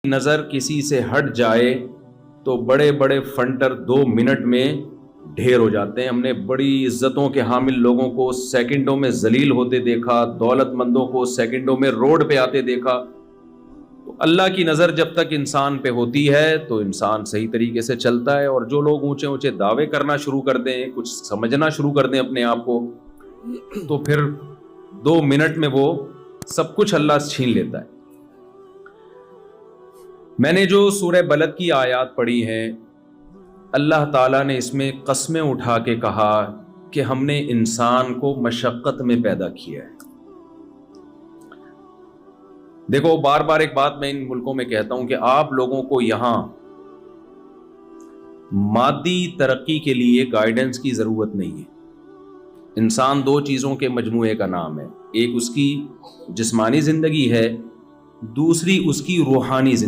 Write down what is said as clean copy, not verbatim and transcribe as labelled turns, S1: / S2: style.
S1: نظر کسی سے ہٹ جائے تو بڑے بڑے فنٹر 2 منٹ میں ڈھیر ہو جاتے ہیں۔ ہم نے بڑی عزتوں کے حامل لوگوں کو سیکنڈوں میں ذلیل ہوتے دیکھا، دولت مندوں کو سیکنڈوں میں روڈ پہ آتے دیکھا۔ تو اللہ کی نظر جب تک انسان پہ ہوتی ہے تو انسان صحیح طریقے سے چلتا ہے، اور جو لوگ اونچے اونچے دعوے کرنا شروع کر دیں، کچھ سمجھنا شروع کر دیں اپنے آپ کو، تو پھر 2 منٹ میں وہ سب کچھ اللہ چھین لیتا ہے۔ میں نے جو سورہ بلد کی آیات پڑھی ہیں، اللہ تعالیٰ نے اس میں قسمیں اٹھا کے کہا کہ ہم نے انسان کو مشقت میں پیدا کیا ہے۔ دیکھو، بار بار ایک بات میں ان ملکوں میں کہتا ہوں کہ آپ لوگوں کو یہاں مادی ترقی کے لیے گائیڈنس کی ضرورت نہیں ہے۔ انسان 2 چیزوں کے مجموعے کا نام ہے، ایک اس کی جسمانی زندگی ہے، دوسری اس کی روحانی زندگی۔